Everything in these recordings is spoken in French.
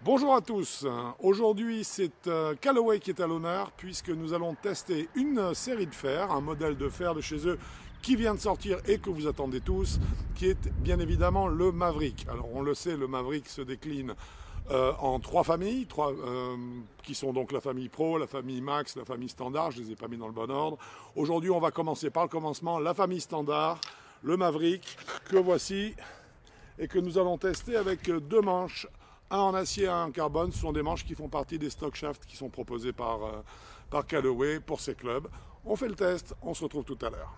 Bonjour à tous, aujourd'hui c'est Callaway qui est à l'honneur puisque nous allons tester une série de fers, un modèle de fer de chez eux qui vient de sortir et que vous attendez tous, qui est bien évidemment le Maverick. Alors on le sait, le Maverick se décline en trois familles, qui sont donc la famille Pro, la famille Max, la famille Standard, je ne les ai pas mis dans le bon ordre. Aujourd'hui on va commencer par le commencement, la famille Standard, le Maverick, que voici et que nous allons tester avec deux manches. Un en acier, un en carbone, ce sont des manches qui font partie des stock shafts qui sont proposés par Callaway pour ces clubs. On fait le test, on se retrouve tout à l'heure.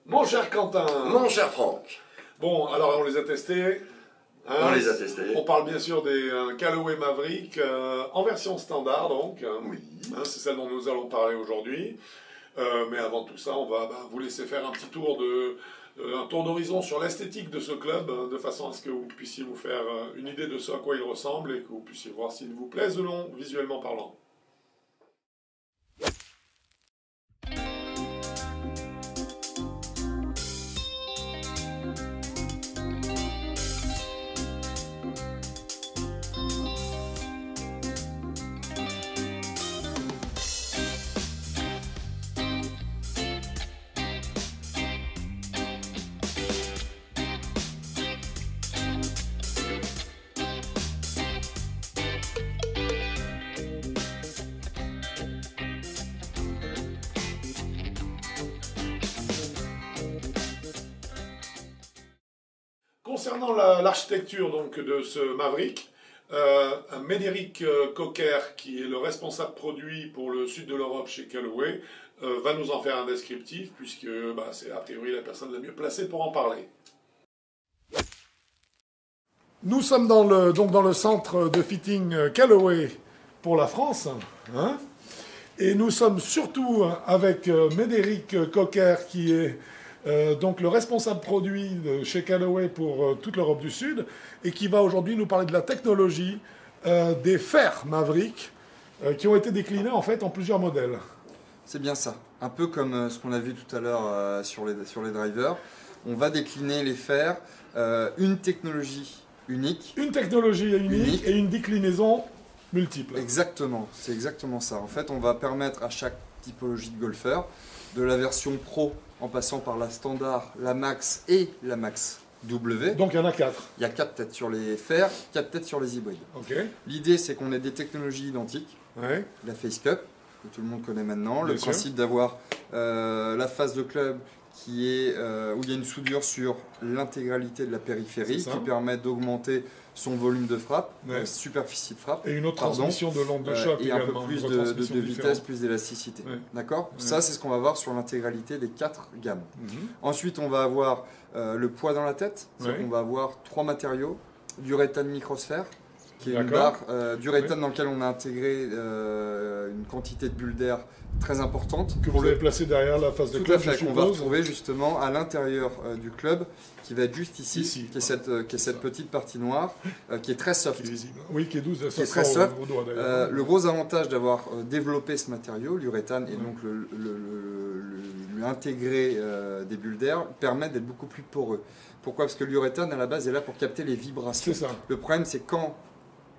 Mon cher Quentin. Mon cher Franck. Bon, alors on les a testés. Hein, on les a testés. On parle bien sûr des Callaway Maverick en version standard, donc. Oui. Hein, c'est celle dont nous allons parler aujourd'hui. Mais avant tout ça, on va vous laisser faire un petit tour un tour d'horizon sur l'esthétique de ce club, de façon à ce que vous puissiez vous faire une idée de ce à quoi il ressemble et que vous puissiez voir s'il vous plaise ou non, visuellement parlant. Concernant l'architecture donc de ce Maverick, Médéric Cocker, qui est le responsable produit pour le sud de l'Europe chez Callaway, va nous en faire un descriptif, puisque c'est a priori la personne la mieux placée pour en parler. Nous sommes dans le centre de fitting Callaway pour la France, hein, et nous sommes surtout avec Médéric Cocker, qui est donc le responsable produit chez Callaway pour toute l'Europe du Sud, et qui va aujourd'hui nous parler de la technologie des fers Maverick qui ont été déclinés en fait en plusieurs modèles. C'est bien ça, un peu comme ce qu'on a vu tout à l'heure sur les drivers. On va décliner les fers, une technologie unique. Une technologie unique et une déclinaison multiple. Exactement, c'est exactement ça. En fait, on va permettre à chaque typologie de golfeur, de la version Pro en passant par la Standard, la Max et la Max W. Donc il y en a 4. Il y a 4 têtes sur les fers, 4 têtes sur les hybrides. Okay. L'idée, c'est qu'on ait des technologies identiques. Ouais. La Face Cup, que tout le monde connaît maintenant. Bien le principe d'avoir la face de club qui est, où il y a une soudure sur l'intégralité de la périphérie qui permet d'augmenter son volume de frappe, superficie de frappe. Et une autre transmission de l'onde de choc et également, un peu plus de vitesse, plus d'élasticité. D'accord. Ça, c'est ce qu'on va voir sur l'intégralité des 4 gammes. Ensuite, on va avoir le poids dans la tête. On va avoir 3 matériaux, du rétane microsphère, qui est une barre d'uréthane dans laquelle on a intégré une quantité de bulles d'air très importante. Que vous avez placé derrière la face de club, tout à fait, qu'on va retrouver justement à l'intérieur du club, qui va être juste ici, qui est cette petite partie noire, qui est très soft. Oui, qui est douce, qui est très soft. Le gros avantage d'avoir développé ce matériau, l'uréthane, et donc lui intégrer des bulles d'air, permet d'être beaucoup plus poreux. Pourquoi? Parce que l'uréthane, à la base, est là pour capter les vibrations. C'est ça. Le problème, c'est quand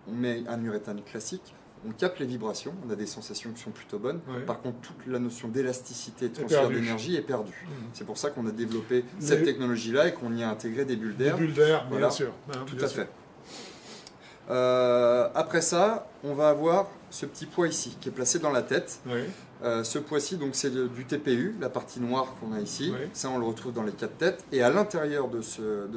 on met un uréthane classique, on capte les vibrations, on a des sensations qui sont plutôt bonnes. Par contre, toute la notion d'élasticité et de transfert d'énergie est perdue. C'est pour ça qu'on a développé cette technologie-là et qu'on y a intégré des bulles d'air. Des bulles d'air, bien sûr. Tout à fait. Après ça, on va avoir ce petit poids ici, qui est placé dans la tête. Ce poids-ci, donc c'est du TPU, la partie noire qu'on a ici. Ça, on le retrouve dans les 4 têtes. Et à l'intérieur de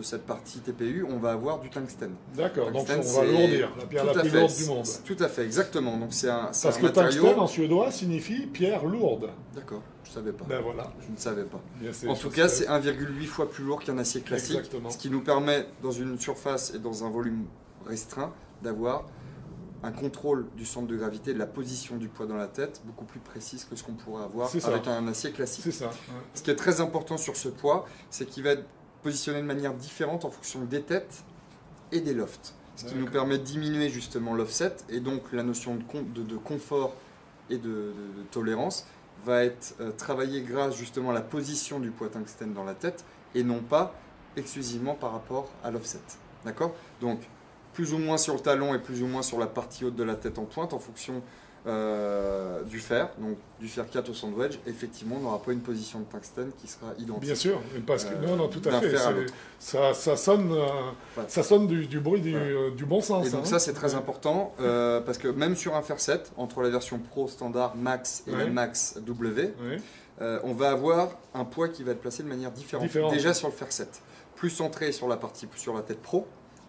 cette partie TPU, on va avoir du tungstène. D'accord, donc on va lourdir, la pierre la plus lourde du monde. Tout à fait, exactement. Donc c'est un Parce que matériau... tungstène en suédois signifie pierre lourde. D'accord, je ne savais pas. Ben voilà. Je ne savais pas. Bien, en tout cas, c'est 1,8 fois plus lourd qu'un acier classique. Exactement. Ce qui nous permet, dans une surface et dans un volume restreint, d'avoir un contrôle du centre de gravité, de la position du poids dans la tête, beaucoup plus précise que ce qu'on pourrait avoir avec un acier classique. C'est ça. Ce qui est très important sur ce poids, c'est qu'il va être positionné de manière différente en fonction des têtes et des lofts. Ce qui nous permet de diminuer justement l'offset, et donc la notion de confort et de tolérance va être travaillée grâce justement à la position du poids tungstène dans la tête, et non pas exclusivement par rapport à l'offset. D'accord? Donc, plus ou moins sur le talon et plus ou moins sur la partie haute de la tête en pointe en fonction du fer, donc du fer 4 au sandwich. Effectivement, on n'aura pas une position de tungstène qui sera identique. Bien sûr, parce que non, tout à fait. Ça sonne, ça sonne du bruit du bon sens. Et donc ça, c'est très important parce que même sur un fer 7, entre la version Pro standard Max et la Max W, on va avoir un poids qui va être placé de manière différente. Déjà sur le fer 7, plus centré sur la tête Pro,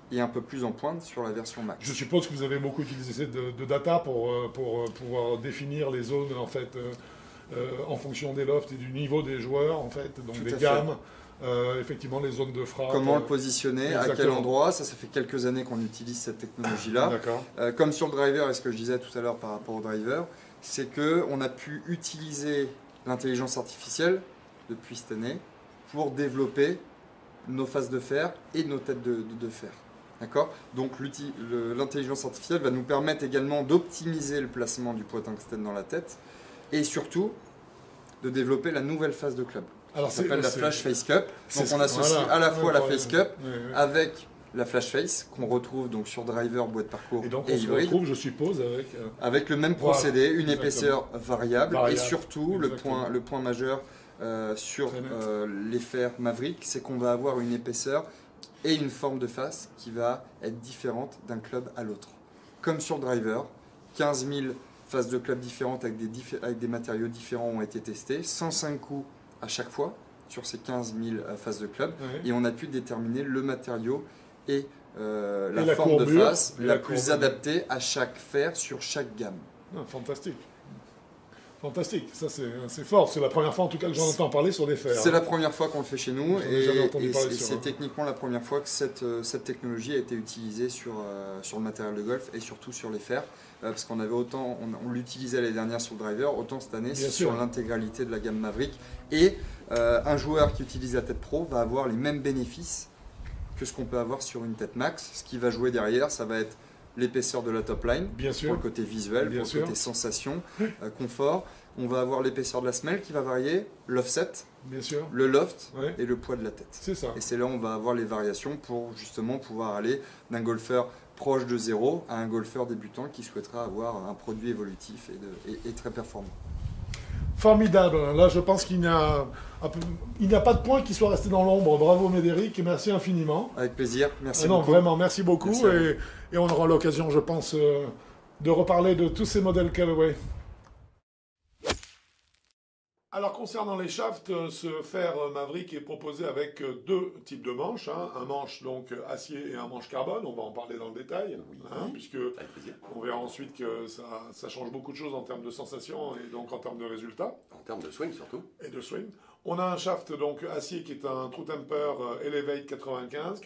et un peu plus en pointe sur la version Max. Je suppose que vous avez beaucoup utilisé de data pour pouvoir définir les zones en fait en fonction des lofts et du niveau des joueurs en fait, donc des gammes, effectivement les zones de frappe. Comment le positionner, à quel endroit, ça fait quelques années qu'on utilise cette technologie-là. Comme sur le driver, et ce que je disais tout à l'heure par rapport au driver, c'est qu'on a pu utiliser l'intelligence artificielle depuis cette année pour développer nos faces de fer et nos têtes de fer. D'accord? Donc l'intelligence artificielle va nous permettre également d'optimiser le placement du poids tungstène dans la tête et surtout de développer la nouvelle phase de club. Ça s'appelle la Flash Face Cup. Donc on associe à la fois la Face Cup avec la Flash Face qu'on retrouve donc sur driver, boîte de parcours et donc on se retrouve, je suppose, avec le même procédé, une épaisseur variable et surtout le point majeur sur les fers Maverick, c'est qu'on va avoir une épaisseur et une forme de face qui va être différente d'un club à l'autre. Comme sur le driver, 15 000 faces de club différentes avec des matériaux différents ont été testés, 105 coups à chaque fois sur ces 15 000 faces de club, et on a pu déterminer le matériau et la forme de face la plus adaptée à chaque fer sur chaque gamme. Fantastique. Fantastique, ça c'est fort, c'est la première fois en tout cas que j'en entends parler sur des fers. C'est la première fois qu'on le fait chez nous et c'est techniquement la première fois que cette technologie a été utilisée sur le matériel de golf et surtout sur les fers, parce qu'on avait on l'utilisait l'année dernière sur le driver, autant cette année sur l'intégralité de la gamme Maverick, et un joueur qui utilise la tête pro va avoir les mêmes bénéfices que ce qu'on peut avoir sur une tête max. Ce qui va jouer derrière, ça va être l'épaisseur de la top line, pour le côté visuel, pour le côté sensation, confort. On va avoir l'épaisseur de la semelle qui va varier, l'offset, le loft et le poids de la tête. C'est ça. Et c'est là où on va avoir les variations pour justement pouvoir aller d'un golfeur proche de zéro à un golfeur débutant qui souhaitera avoir un produit évolutif et très performant. Formidable. Là, je pense qu'il n'y a pas de point qui soit resté dans l'ombre. Bravo Médéric et merci infiniment. Avec plaisir. Merci beaucoup. Vraiment, merci beaucoup. Et on aura l'occasion, je pense, de reparler de tous ces modèles Callaway. Alors, concernant les shafts, ce fer Maverick est proposé avec deux types de manches. Un manche donc acier et un manche carbone. On va en parler dans le détail, puisque on verra ensuite que ça change beaucoup de choses en termes de sensations et donc en termes de résultats. En termes de swing surtout. Et de swing. On a un shaft donc acier qui est un True Temper Elevate 95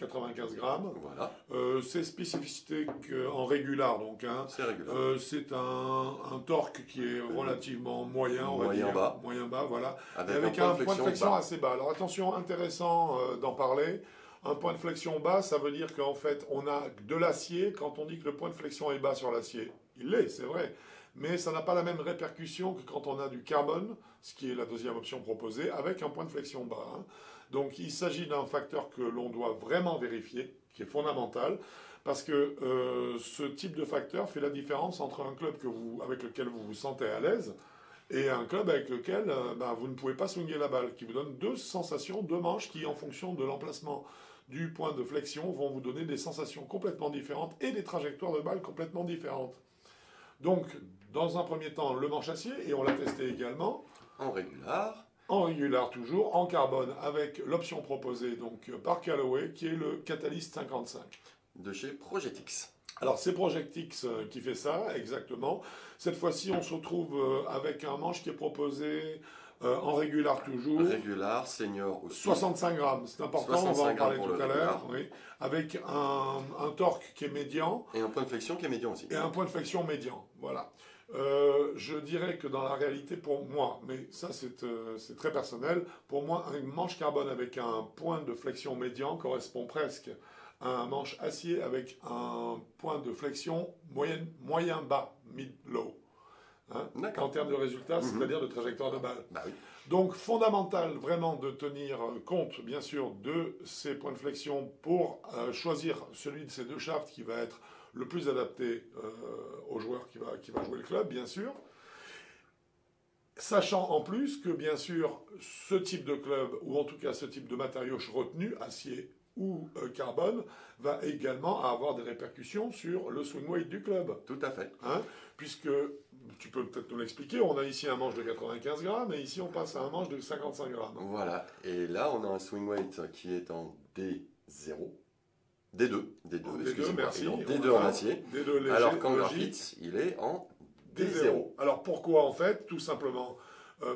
grammes. Voilà. C'est spécificité en régular donc. Hein. C'est régular. C'est un torque qui est relativement moyen, on va dire. Moyen bas, voilà. Avec un point de flexion assez bas. Alors attention, intéressant d'en parler. Un point de flexion bas, ça veut dire qu'en fait, on a de l'acier quand on dit que le point de flexion est bas sur l'acier. Il l'est, c'est vrai. Mais ça n'a pas la même répercussion que quand on a du carbone, ce qui est la deuxième option proposée, avec un point de flexion bas. Hein. Donc il s'agit d'un facteur que l'on doit vraiment vérifier, qui est fondamental, parce que ce type de facteur fait la différence entre un club avec lequel vous vous sentez à l'aise et un club avec lequel vous ne pouvez pas swinguer la balle, qui vous donne deux sensations, deux manches qui, en fonction de l'emplacement du point de flexion, vont vous donner des sensations complètement différentes et des trajectoires de balle complètement différentes. Donc, dans un premier temps, le manche acier, et on l'a testé également. En régular. En régular toujours, en carbone, avec l'option proposée donc, par Callaway, qui est le Catalyst 55. De chez Projectix. Alors, c'est Projectix qui fait ça, exactement. Cette fois-ci, on se retrouve avec un manche qui est proposé en régular toujours. Régular, senior aussi. 65 grammes, c'est important, on va en parler tout à l'heure. Oui. Avec un torque qui est médian. Et un point de flexion qui est médian aussi. Et un point de flexion médian, voilà. Je dirais que dans la réalité, pour moi, mais ça c'est très personnel, pour moi, un manche carbone avec un point de flexion médian correspond presque à un manche acier avec un point de flexion moyen-bas, mid-low. Hein, en termes de résultats, c'est-à-dire de trajectoire de balle. Bah oui. Donc, fondamental vraiment de tenir compte, bien sûr, de ces points de flexion pour choisir celui de ces deux shafts qui va être le plus adapté au joueur qui va jouer le club, bien sûr. Sachant en plus que, bien sûr, ce type de club, ou en tout cas ce type de matériau retenu, acier ou carbone, va également avoir des répercussions sur le swing weight du club. Tout à fait. Hein, puisque, tu peux peut-être nous l'expliquer, on a ici un manche de 95 grammes et ici on passe à un manche de 55 grammes. Voilà, et là on a un swing weight qui est en D0. D2, D2, merci. En D2 en acier. D2 léger, alors qu'en graphite, il est en D0. Alors pourquoi en fait? Tout simplement.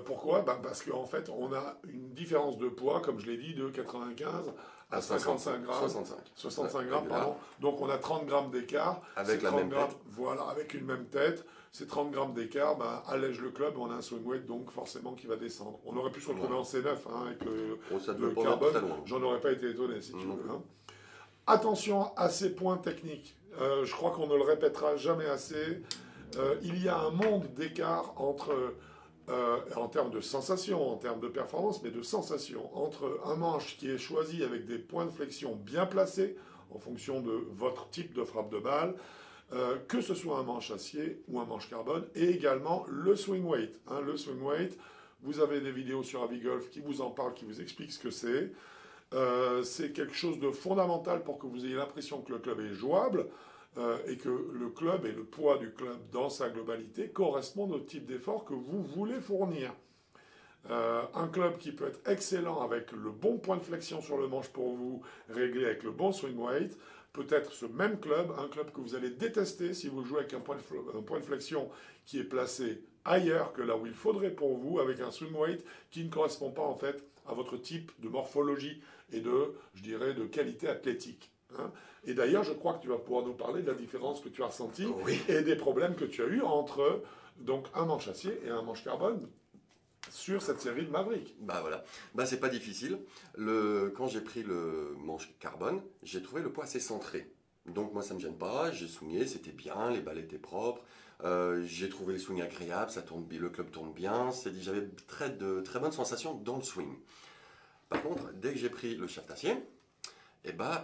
Pourquoi? Parce qu'en fait, on a une différence de poids, comme je l'ai dit, de 95 à 55 grammes. 65 grammes, pardon. Donc on a 30 grammes d'écart. Avec la même tête. Voilà, avec une même tête. Ces 30 grammes d'écart allège le club, on a un swing weight, donc forcément qui va descendre. On aurait pu se retrouver en C9 avec le carbone. J'en aurais pas été étonné, si tu veux. Hein. Attention à ces points techniques. Je crois qu'on ne le répétera jamais assez. Il y a un monde d'écart entre... en termes de sensation, en termes de performance, mais de sensation, entre un manche qui est choisi avec des points de flexion bien placés, en fonction de votre type de frappe de balle, que ce soit un manche acier ou un manche carbone, et également le swing weight. Hein, le swing weight, vous avez des vidéos sur Avigolf qui vous en parlent, qui vous expliquent ce que c'est. C'est quelque chose de fondamental pour que vous ayez l'impression que le club est jouable, et que le club et le poids du club dans sa globalité correspondent au type d'effort que vous voulez fournir. Un club qui peut être excellent avec le bon point de flexion sur le manche pour vous, réglé avec le bon swing weight, peut être ce même club, un club que vous allez détester si vous jouez avec un point de flexion qui est placé ailleurs que là où il faudrait pour vous, avec un swing weight qui ne correspond pas en fait à votre type de morphologie et je dirais, de qualité athlétique. Hein. Et d'ailleurs, je crois que tu vas pouvoir nous parler de la différence que tu as ressentie et des problèmes que tu as eu entre donc, un manche acier et un manche carbone sur cette série de Maverick. Voilà. C'est pas difficile. Quand j'ai pris le manche carbone, j'ai trouvé le poids assez centré. Donc moi ça me gêne pas, j'ai swingé, c'était bien, les balles étaient propres, j'ai trouvé le swing agréable, le club tourne bien, j'avais de très bonnes sensations dans le swing. Par contre, dès que j'ai pris le shaft acier,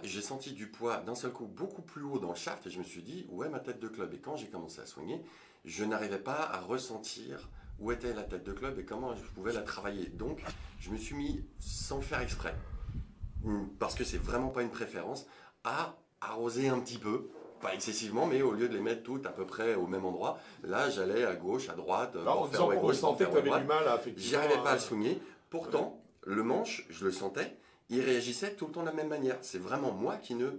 j'ai senti du poids d'un seul coup beaucoup plus haut dans le shaft et je me suis dit, où est ma tête de club? Et quand j'ai commencé à swinger, je n'arrivais pas à ressentir où était la tête de club et comment je pouvais la travailler. Donc, je me suis mis, sans le faire exprès, parce que c'est vraiment pas une préférence, à arroser un petit peu, pas excessivement, mais au lieu de les mettre toutes à peu près au même endroit, là j'allais à gauche, à droite, en disant qu'on ressentait que tu avais du mal à effectivement... J'arrivais pas à le swinguer, pourtant, le manche, je le sentais, il réagissait tout le temps de la même manière. C'est vraiment moi qui ne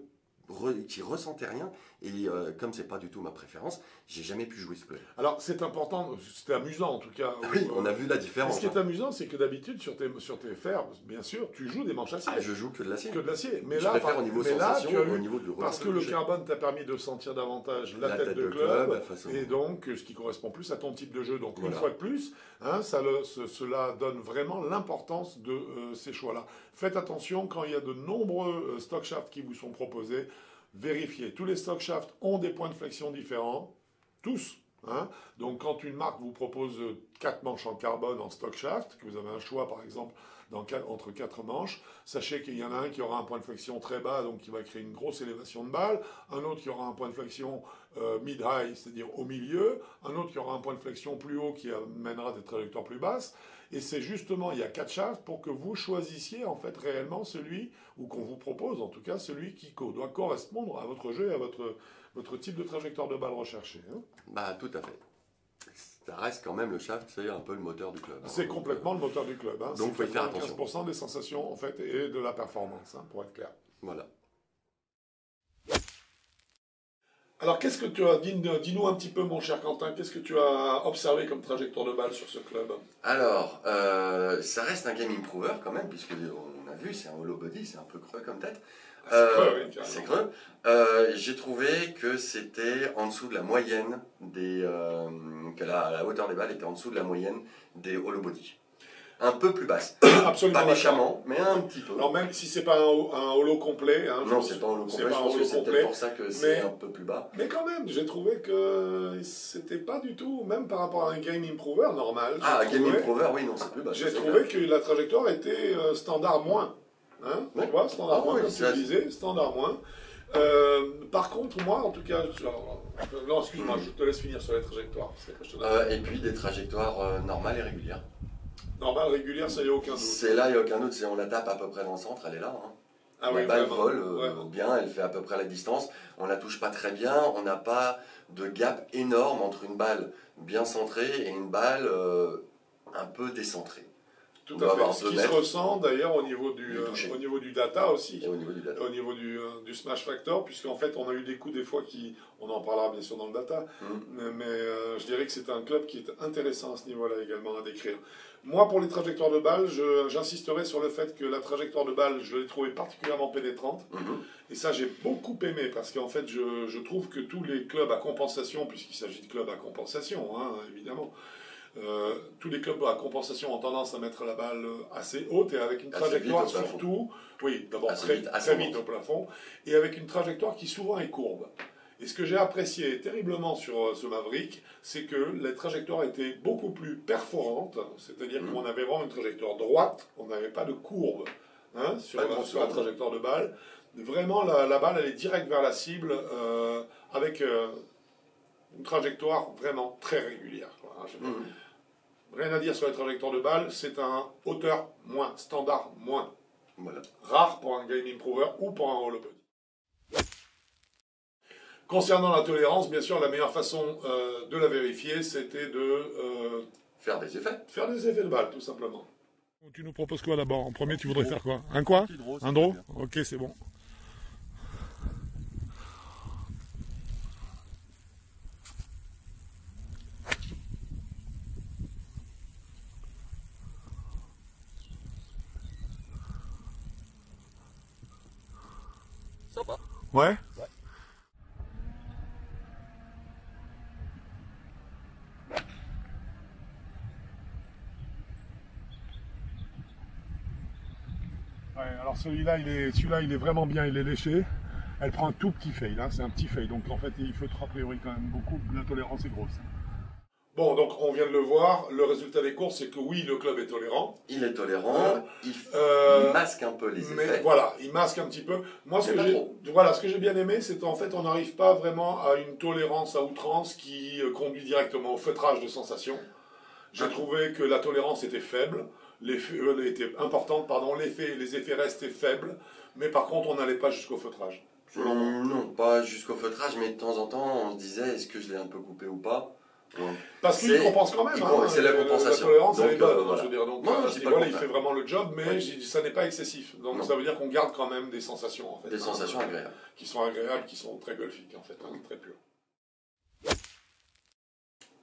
qui ressentait rien. Et comme c'est pas du tout ma préférence, j'ai jamais pu jouer ce club. Alors c'est important, c'était amusant en tout cas. Oui, on a vu la différence. Ce qui est amusant, c'est que d'habitude sur tes fers, bien sûr, tu joues des manches acier. Ah, je joue que de l'acier. Que de l'acier. Mais je là, préfère au niveau sensation, au niveau du parce que le carbone t'a permis de sentir davantage la tête de club, et donc ce qui correspond plus à ton type de jeu. Donc une fois de plus, hein, cela donne vraiment l'importance de ces choix-là. Faites attention quand il y a de nombreux stock shafts qui vous sont proposés. Vérifiez, tous les stock shafts ont des points de flexion différents, tous. Hein. Donc quand une marque vous propose 4 manches en carbone en stock shaft, que vous avez un choix par exemple entre 4 manches, sachez qu'il y en a un qui aura un point de flexion très bas, donc qui va créer une grosse élévation de balle, un autre qui aura un point de flexion mid-high, c'est-à-dire au milieu, un autre qui aura un point de flexion plus haut qui amènera des trajectoires plus basses, et c'est justement, il y a 4 shafts pour que vous choisissiez en fait réellement celui, ou qu'on vous propose en tout cas, celui qui doit correspondre à votre jeu et à votre type de trajectoire de balle recherchée. Hein. Bah tout à fait. Ça reste quand même le shaft, c'est un peu le moteur du club. C'est complètement le moteur du club. Hein. Donc il faut y faire attention. 15% des sensations en fait et de la performance, hein, pour être clair. Voilà. Alors qu'est-ce que tu as, dis-nous un petit peu mon cher Quentin, qu'est-ce que tu as observé comme trajectoire de balle sur ce club? Alors, ça reste un game improver quand même, puisque on a vu, c'est un hollow body, c'est un peu creux comme tête. C'est creux. J'ai trouvé que c'était en dessous de la moyenne que la hauteur des balles était en dessous de la moyenne des hollow body. Un peu plus basse. Absolument. Pas méchamment, mais un petit peu. Alors même si c'est pas un holo complet. Hein, non, c'est pas un holo complet, je pense que c'est peut-être pour ça que c'est un peu plus bas. Mais quand même, j'ai trouvé que c'était pas du tout, même par rapport à un game improver normal. Ah, un game improver, oui, non, c'est plus bas. J'ai trouvé que la trajectoire était standard moins. Hein, tu vois, standard moins, comme tu disais, standard moins. Par contre, moi, en tout cas, non, excuse-moi, je te laisse finir sur les trajectoires. Et puis des trajectoires normales et régulières. Normale, régulière, ça y a aucun doute. C'est là, il n'y a aucun doute. Si on la tape à peu près dans le centre, elle est là. Hein. Ah la balle vole bien, elle fait à peu près la distance. On la touche pas très bien. On n'a pas de gap énorme entre une balle bien centrée et une balle un peu décentrée. Tout à fait. Ce qui se ressent d'ailleurs au niveau du data aussi. Et au niveau du data. Au niveau du smash factor, puisqu'en fait on a eu des coups des fois on en parlera bien sûr dans le data, mais je dirais que c'est un club qui est intéressant à ce niveau-là également à décrire. Moi pour les trajectoires de balles, j'insisterai sur le fait que la trajectoire de balle, je l'ai trouvée particulièrement pénétrante, et ça j'ai beaucoup aimé, parce qu'en fait je trouve que tous les clubs à compensation, puisqu'il s'agit de clubs à compensation, hein, évidemment, tous les clubs à compensation ont tendance à mettre la balle assez haute et avec une trajectoire surtout, oui, d'abord très vite au plafond, et avec une trajectoire qui souvent est courbe. Et ce que j'ai apprécié terriblement sur ce Maverick, c'est que les trajectoires étaient beaucoup plus perforantes, c'est-à-dire qu'on avait vraiment une trajectoire droite, on n'avait pas de courbe hein, sur la trajectoire de balle. Vraiment, la balle, elle est directe vers la cible avec une trajectoire vraiment très régulière. Quoi. Rien à dire sur les trajectoires de balle, c'est un hauteur moins, standard moins. Voilà. Rare pour un game improver ou pour un hollow body. Concernant la tolérance, bien sûr, la meilleure façon de la vérifier, c'était de faire des effets. Faire des effets de balle, tout simplement. Tu nous proposes quoi d'abord? En premier, tu voudrais faire quoi? Un quoi? Un draw? Ok, c'est bon. Sympa. Ouais? Ouais. Alors celui-là, il est vraiment bien, il est léché. Elle prend un tout petit fail, hein, c'est un petit fail. Donc en fait, il faut a priori quand même beaucoup. La tolérance est grosse. Bon, donc on vient de le voir. Le résultat des courses, c'est que oui, le club est tolérant. Il est tolérant. Il masque un peu les effets. Mais voilà, il masque un petit peu. Moi, ce que j'ai bien aimé, c'est qu'en fait, on n'arrive pas vraiment à une tolérance à outrance qui conduit directement au feutrage de sensations. J'ai trouvé que la tolérance était faible. Était importante, pardon, les effets restaient faibles, mais par contre on n'allait pas jusqu'au feutrage. Non, pas jusqu'au feutrage, mais de temps en temps on se disait est-ce que je l'ai un peu coupé ou pas. Parce qu'il compense quand même. C'est la compensation. La tolérance, elle est bonne. Voilà. Je veux dire, donc, voilà, il fait vraiment le job, mais ça n'est pas excessif. Donc ça veut dire qu'on garde quand même des sensations. En fait, des sensations agréables. Qui sont agréables, qui sont très golfiques, en fait, très pures.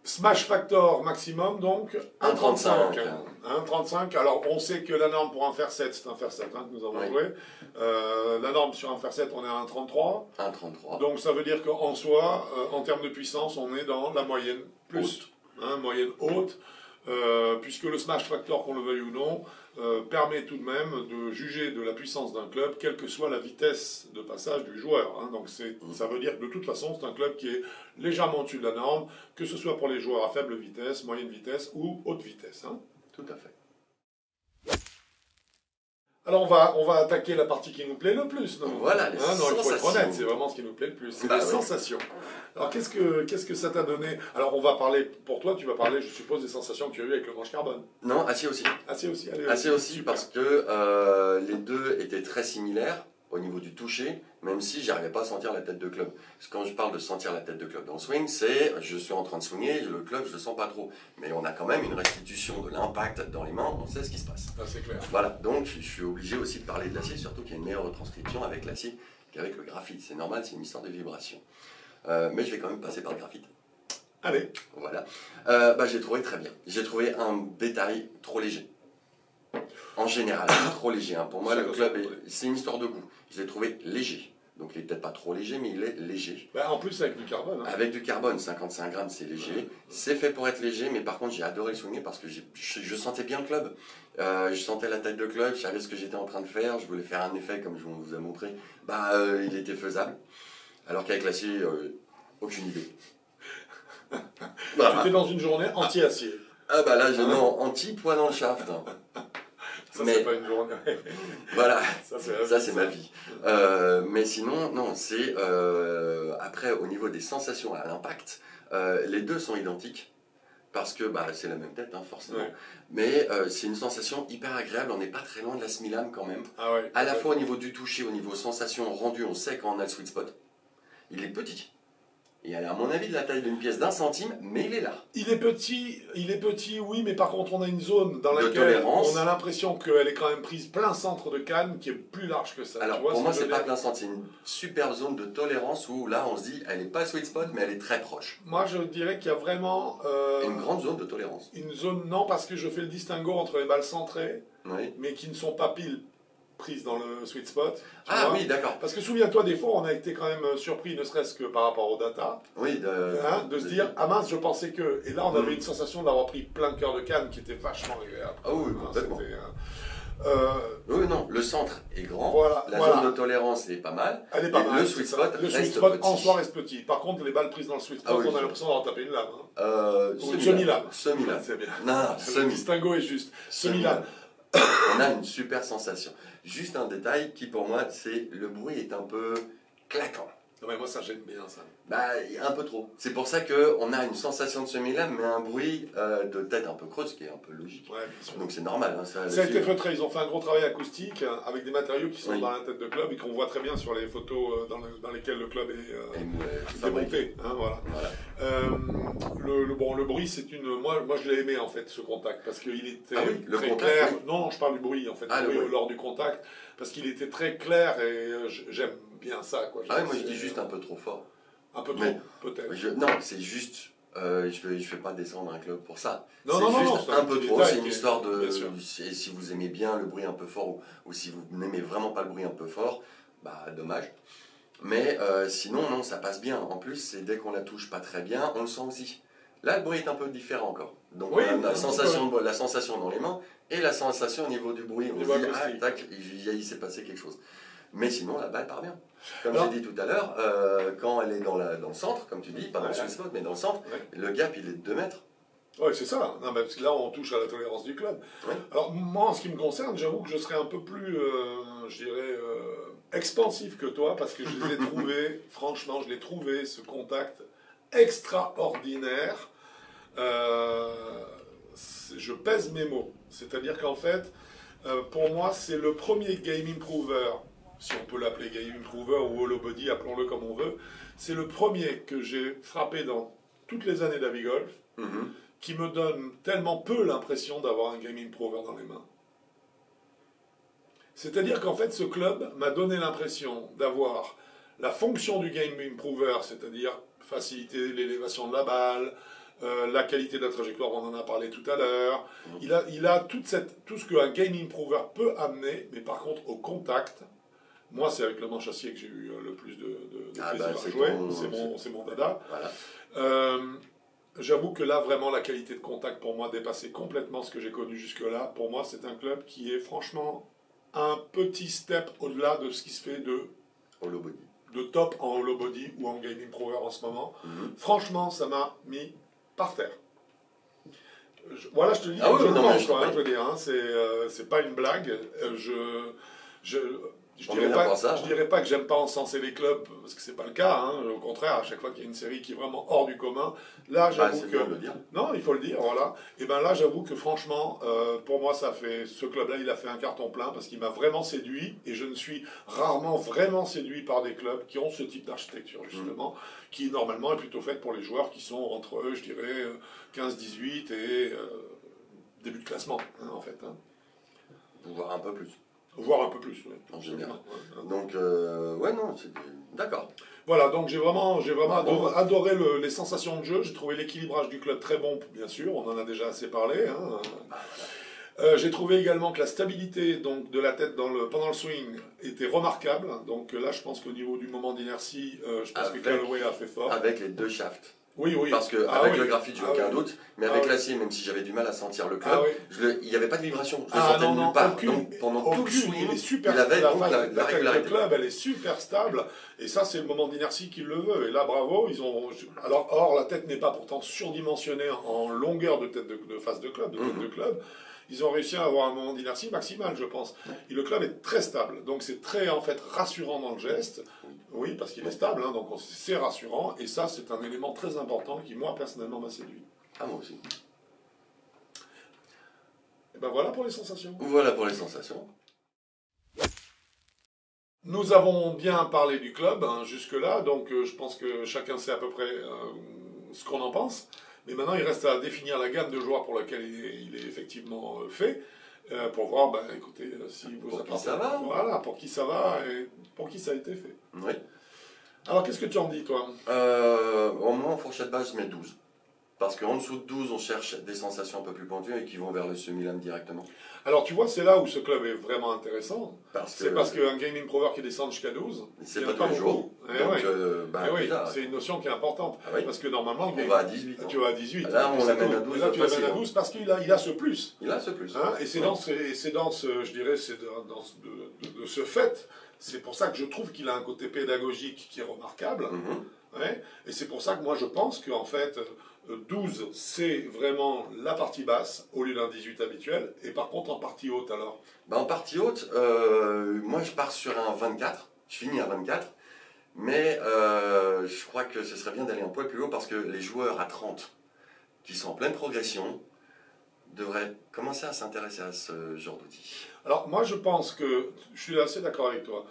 Smash Factor maximum, donc 1,35. 1,35. Alors, on sait que la norme pour un fer 7, c'est un fer 7 que nous avons joué. La norme sur un fer 7, on est à 1,33. 1,33. Donc, ça veut dire qu'en soi, en termes de puissance, on est dans la moyenne plus. Moyenne haute. Puisque le Smash Factor, qu'on le veuille ou non, permet tout de même de juger de la puissance d'un club, quelle que soit la vitesse de passage du joueur. Donc ça veut dire que de toute façon, c'est un club qui est légèrement au-dessus de la norme, que ce soit pour les joueurs à faible vitesse, moyenne vitesse ou haute vitesse. Tout à fait. Alors on va attaquer la partie qui nous plaît le plus. Voilà, les sensations. Il faut être honnête, c'est vraiment ce qui nous plaît le plus, c'est les sensations. Alors qu'est-ce que ça t'a donné? Alors on va parler, pour toi tu vas parler, je suppose, des sensations que tu as eues avec le manche carbone. Non, acier aussi. Acier aussi, allez. Acier aussi, parce que les deux étaient très similaires au niveau du toucher, même si j'arrivais pas à sentir la tête de club. Parce que quand je parle de sentir la tête de club dans le swing, c'est je suis en train de swinger, le club je le sens pas trop. Mais on a quand même une restitution de l'impact dans les mains, on sait ce qui se passe. Ah, c'est clair. Voilà, donc je suis obligé aussi de parler de l'acier, surtout qu'il y a une meilleure retranscription avec l'acier qu'avec le graphite. C'est normal, c'est une histoire de vibration. Mais je vais quand même passer par le graphite. Allez. Voilà. J'ai trouvé très bien. J'ai trouvé un détail trop léger. En général, trop léger. Pour moi, le club, c'est une histoire de goût. Je l'ai trouvé léger. Donc, il n'est peut-être pas trop léger, mais il est léger. En plus, avec du carbone. Avec du carbone, 55 grammes, c'est léger. C'est fait pour être léger, mais par contre, j'ai adoré le swinger parce que je sentais bien le club. Je sentais la tête de club, je savais ce que j'étais en train de faire. Je voulais faire un effet, comme je vous ai montré. Il était faisable. Alors qu'avec l'acier, aucune idée. Tu étais dans une journée anti-acier. Là, j'ai anti-poids dans le shaft. Ça, c'est pas une journée. Voilà, ça c'est ma vie. Mais sinon, non, c'est... après, au niveau des sensations à l'impact, les deux sont identiques. Parce que c'est la même tête, forcément. Ouais. Mais c'est une sensation hyper agréable. On n'est pas très loin de la Smilam quand même. À la fois au niveau du toucher, au niveau sensation rendue, on sait quand on a le sweet spot. Il est petit. Et elle est à mon avis de la taille d'une pièce d'1 centime, mais il est là. Il est petit, oui, mais par contre on a une zone dans laquelle on a l'impression qu'elle est quand même prise plein centre de canne, qui est plus large que ça. Alors pour moi c'est pas plein centre, c'est une super zone de tolérance où là on se dit elle n'est pas sweet spot, mais elle est très proche. Moi je dirais qu'il y a vraiment... une grande zone de tolérance. Une zone, non, parce que je fais le distinguo entre les balles centrées, mais qui ne sont pas pile prise dans le sweet spot. Oui, d'accord. Parce que souviens-toi, des fois, on a été quand même surpris, ne serait-ce que par rapport aux data, de se dire, ah mince, je pensais que... Et là, on avait une sensation d'avoir pris plein cœur de canne qui était vachement agréable. Ah oui, complètement. Oui, non, le centre est grand, la zone de tolérance est pas mal, elle est pas mal, le sweet spot reste petit. En soi reste petit. Par contre, les balles prises dans le sweet spot, on a l'impression d'avoir tapé une lame. Ou une semi-lame. Semi-lame. C'est bien. Non, le distinguo est juste. Semi-lame. On a une super sensation. Juste un détail qui pour moi, c'est le bruit est un peu claquant. Non mais moi ça j'aime bien ça. Un peu trop. C'est pour ça qu'on a une sensation de semi-lame, mais un bruit de tête un peu creuse, qui est un peu logique. Ouais, bien sûr. Donc c'est normal. Ça a été feutré, ils ont fait un gros travail acoustique avec des matériaux qui sont dans la tête de club et qu'on voit très bien sur les photos dans lesquelles le club est démonté. Voilà. Le bruit, c'est une... Moi je l'ai aimé en fait, ce contact, parce qu'il était très clair. Non, je parle du bruit en fait, le bruit lors du contact, parce qu'il était très clair et j'aime bien ça. Quoi. Moi je dis juste un peu trop fort. Un peu trop, peut-être. Non, c'est juste... je fais pas descendre un club pour ça. C'est juste un peu trop, c'est une histoire de... Si vous aimez bien le bruit un peu fort, ou si vous n'aimez vraiment pas le bruit un peu fort, dommage. Mais sinon, non, ça passe bien. En plus, c'est dès qu'on la touche pas très bien, on le sent aussi. Là, le bruit est un peu différent encore. Donc on a la sensation dans les mains et la sensation au niveau du bruit. On se dit, tac, il s'est passé quelque chose. Mais sinon, la balle part bien. Comme j'ai dit tout à l'heure, quand elle est dans le centre, comme tu dis, pas dans le sweet spot, mais dans le centre, le gap, il est de 2 mètres. Oui, c'est ça. Non, parce que là, on touche à la tolérance du club. Alors, moi, en ce qui me concerne, j'avoue que je serais un peu plus, je dirais, expansif que toi, parce que je les ai trouvés, franchement, ce contact extraordinaire. Je pèse mes mots. C'est-à-dire qu'en fait, pour moi, c'est le premier Game Improver, si on peut l'appeler Game Improver ou Hollow Body, appelons-le comme on veut. C'est le premier que j'ai frappé dans toutes les années d'Avigolf, qui me donne tellement peu l'impression d'avoir un Game Improver dans les mains. C'est-à-dire qu'en fait, ce club m'a donné l'impression d'avoir la fonction du Game Improver, c'est-à-dire faciliter l'élévation de la balle, la qualité de la trajectoire, on en a parlé tout à l'heure. Il a tout ce qu'un Game Improver peut amener, mais par contre, au contact, moi, c'est avec le manche acier que j'ai eu le plus de plaisir à jouer. C'est mon dada. Voilà. J'avoue que là, vraiment, la qualité de contact, pour moi, dépassait complètement ce que j'ai connu jusque-là. Pour moi, c'est un club qui est franchement un petit step au-delà de ce qui se fait de top en hollow body ou en Game Improver en ce moment. Franchement, ça m'a mis par terre. Voilà, je te dis, je veux dire, c'est pas une blague. Je dirais pas que j'aime pas encenser les clubs, parce que c'est pas le cas, hein. Au contraire, à chaque fois qu'il y a une série qui est vraiment hors du commun, là j'avoue que... Non, il faut le dire, voilà. Et bien là j'avoue que franchement, pour moi ce club-là, il a fait un carton plein, parce qu'il m'a vraiment séduit, et je ne suis rarement vraiment séduit par des clubs qui ont ce type d'architecture, justement, qui normalement est plutôt faite pour les joueurs qui sont entre, je dirais, 15-18 et début de classement, hein, en fait. Hein. Voire un peu plus. Voire un peu plus, oui. En général. Donc, ouais, non, c'est... D'accord. Voilà, donc j'ai vraiment adoré les sensations de jeu. J'ai trouvé l'équilibrage du club très bon, bien sûr. On en a déjà assez parlé. Hein. J'ai trouvé également que la stabilité donc, de la tête pendant le swing était remarquable. Donc là, je pense qu'au niveau du moment d'inertie, je pense que Callaway a fait fort. Avec les deux shafts. Oui. Parce qu'avec le graphite, j'ai aucun doute, mais avec l'acier, même si j'avais du mal à sentir le club, il n'y avait pas de vibration, je le sentais nulle part. Donc pendant tout le swing, il avait donc la régularité. Le club, elle est super stable, et ça, c'est le moment d'inertie qui le veut. Et là, bravo, or, la tête n'est pas pourtant surdimensionnée en longueur de face de club, tête de club. Ils ont réussi à avoir un moment d'inertie maximal, je pense. Et le club est très stable, donc c'est très en fait rassurant dans le geste. Oui, parce qu'il est stable, hein, donc c'est rassurant. Et ça, c'est un élément très important qui, moi, personnellement, m'a séduit. Ah, moi aussi. Et ben voilà pour les sensations. Voilà pour les sensations. Nous avons bien parlé du club hein, jusque-là, donc je pense que chacun sait à peu près ce qu'on en pense. Mais maintenant, il reste à définir la gamme de joueurs pour laquelle il est effectivement fait, pour voir, écoutez, si vous pour qui ça va. Voilà, pour qui ça va et pour qui ça a été fait. Oui. Alors, qu'est-ce que tu en dis, toi? Au moins, en fourchette basse, je mets 12. Parce qu'en dessous de 12, on cherche des sensations un peu plus pointues et qui vont vers le semi-lame directement. Alors, tu vois, c'est là où ce club est vraiment intéressant. Parce qu'un Game Improver qui descend jusqu'à 12, c'est pas tous les jours. C'est une notion qui est importante. Parce que normalement, on va à 18. Tu vas à 18. Là, on l'amène à 12. Et là, tu l'amènes à 12 parce qu'il a ce plus. Il a ce plus. Hein, et c'est dans ce fait, c'est pour ça que je trouve qu'il a un côté pédagogique qui est remarquable. Et c'est pour ça que moi, je pense qu'en fait... 12, c'est vraiment la partie basse au lieu d'un 18 habituel. Et par contre, en partie haute, alors En partie haute, moi je pars sur un 24. Je finis à 24. Mais je crois que ce serait bien d'aller un poil plus haut parce que les joueurs à 30 qui sont en pleine progression devraient commencer à s'intéresser à ce genre d'outils. Alors, moi je pense que, je suis assez d'accord avec toi,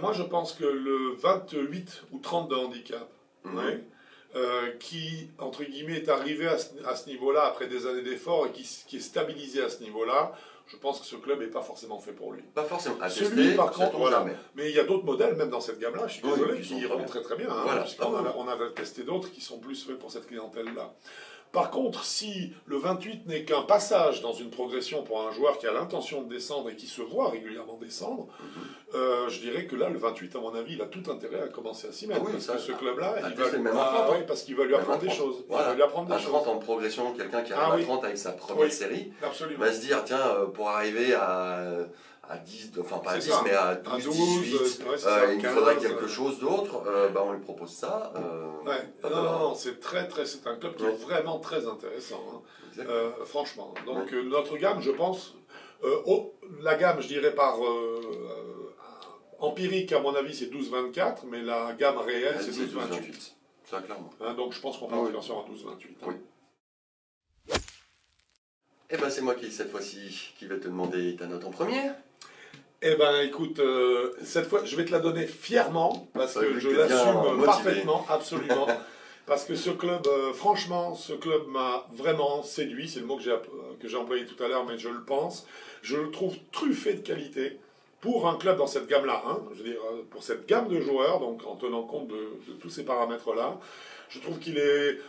moi je pense que le 28 ou 30 de handicap, qui, entre guillemets, est arrivé à ce niveau-là après des années d'efforts et qui est stabilisé à ce niveau-là, je pense que ce club n'est pas forcément fait pour lui. Pas forcément. Celui, par contre, voilà. Mais il y a d'autres modèles, même dans cette gamme-là, je suis désolé, qui remontent très très bien. Hein, voilà. On a testé d'autres qui sont plus faits pour cette clientèle-là. Par contre, si le 28 n'est qu'un passage dans une progression pour un joueur qui a l'intention de descendre et qui se voit régulièrement descendre, je dirais que là, le 28, à mon avis, il a tout intérêt à commencer à s'y mettre. Parce que ce club-là, parce qu'il va lui apprendre des choses. Voilà. À 30 en progression, quelqu'un qui arrive à 30 avec sa première série va se dire, tiens, pour arriver à 10, enfin pas à 10, mais à 12, 18, il nous faudrait quelque chose d'autre, on lui propose ça. Non, c'est c'est un club qui est vraiment très intéressant, hein. Franchement. Donc notre gamme, je pense, la gamme, je dirais par empirique, à mon avis, c'est 12-24, mais la gamme réelle, c'est 12-28. Ça, clairement. Hein, donc je pense qu'on partira sur un 12-28. Hein. Oui. Eh ben c'est moi qui, cette fois-ci, qui vais te demander ta note en première. Eh ben écoute, cette fois, je vais te la donner fièrement, parce que je l'assume parfaitement, absolument. parce que ce club, franchement, ce club m'a vraiment séduit. C'est le mot que j'ai employé tout à l'heure, mais je le pense. Je le trouve truffé de qualité pour un club dans cette gamme-là. Hein, je veux dire, pour cette gamme de joueurs, donc en tenant compte de tous ces paramètres-là. Je trouve qu'il est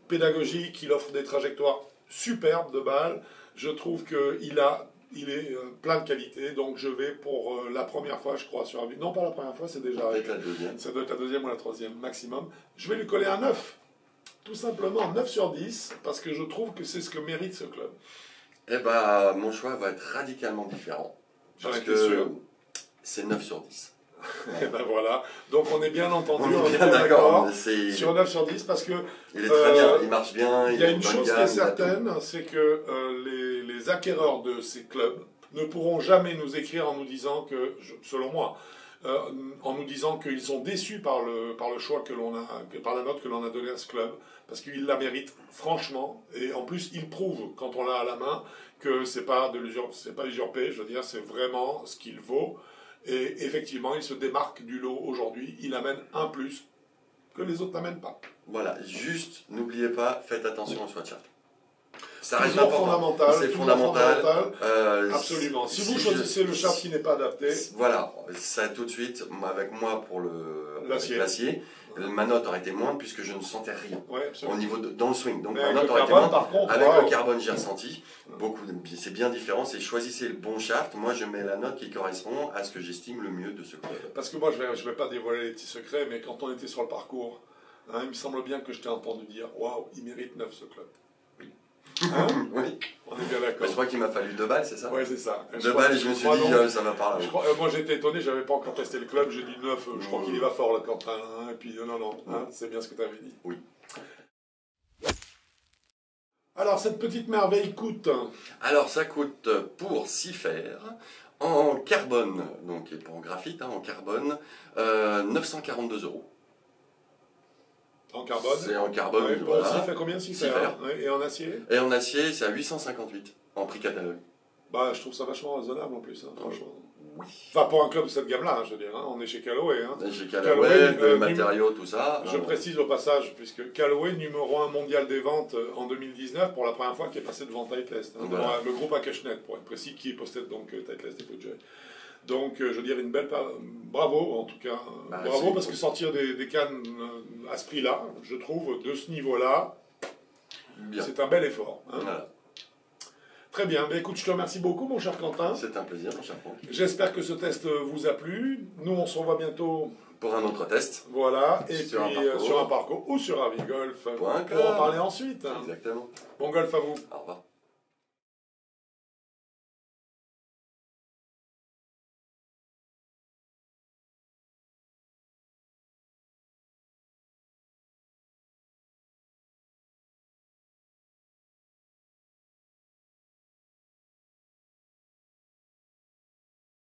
pédagogique, il offre des trajectoires superbes de balles. Je trouve qu'il est plein de qualité, donc je vais pour la première fois, je crois, sur un but. Non, pas la première fois, c'est déjà arrivé. La deuxième. Ça doit être la deuxième ou la troisième maximum. Je vais lui coller un 9. Tout simplement, 9 sur 10, parce que je trouve que c'est ce que mérite ce club. Eh ben, mon choix va être radicalement différent. Parce que c'est 9 sur 10. Et ben voilà, donc on est bien entendu, on est bien d'accord sur 9 sur 10 parce que il est très bien, il marche bien. Il y a une chose qui est certaine, c'est que les acquéreurs de ces clubs ne pourront jamais nous écrire en nous disant que, selon moi, en nous disant qu'ils sont déçus par le choix que l'on a, par la note que l'on a donnée à ce club, parce qu'ils la méritent franchement, et en plus ils prouvent quand on l'a à la main que c'est pas usurpé, je veux dire, c'est vraiment ce qu'il vaut. Et effectivement, il se démarque du lot aujourd'hui. Il amène un plus que les autres n'amènent pas. Voilà, juste, n'oubliez pas, faites attention au sweatshirt. Ça reste fondamental. C'est fondamental. Absolument. Si vous choisissez le shirt qui n'est pas adapté... Voilà, ça tout de suite, avec moi pour l'acier, ma note aurait été moindre puisque je ne sentais rien au niveau dans le swing. Donc ma note aurait été moindre. Avec le carbone, j'ai ressenti beaucoup. C'est bien différent. C'est choisissez le bon shaft. Moi, je mets la note qui correspond à ce que j'estime le mieux de ce club. Parce que moi, je vais pas dévoiler les petits secrets, mais quand on était sur le parcours, hein, il me semble bien que je t'ai entendu dire waouh, il mérite 9 ce club. Hein oui. On est bien d'accord. Je crois qu'il m'a fallu 2 balles, c'est ça? Oui, c'est ça. 2 balles et je me suis dit, ça va pas là. Moi j'étais étonné, j'avais pas encore testé le club, j'ai dit 9, je crois qu'il y va fort le Quentin. Hein, et puis non, hein, c'est bien ce que tu avais dit. Oui. Alors cette petite merveille coûte? Alors ça coûte pour 6 fers, en carbone, donc et pour en graphite, hein, en carbone, 942 €. En carbone? C'est en carbone, ouais, voilà. Ça fait combien? 6 fers. Et en acier? Et en acier, c'est à 858, en prix catalogue. Bah, je trouve ça vachement raisonnable en plus, hein, franchement. Oui. Enfin, pour un club de cette gamme-là, hein, je veux dire, hein, on est chez Callaway. Hein. Chez Callaway, le matériau, tout ça. Je précise au passage, puisque Callaway, numéro 1 mondial des ventes en 2019, pour la première fois, qui est passé devant Titleist. Hein, voilà. Le groupe Acushnet, pour être précis, qui possède donc Titleist et FootJoy. Donc, je veux dire, une belle... Bravo, en tout cas. Bah, bravo, parce que sortir des cannes à ce prix-là, je trouve, de ce niveau-là, c'est un bel effort. Hein. Voilà. Très bien. Mais écoute, je te remercie beaucoup, mon cher Quentin. C'est un plaisir, mon cher Franck. J'espère que ce test vous a plu. Nous, on se revoit bientôt pour un autre test. Voilà. Et sur puis sur un parcours ou sur avigolf pour en parler ensuite. Exactement. Bon golf à vous. Au revoir.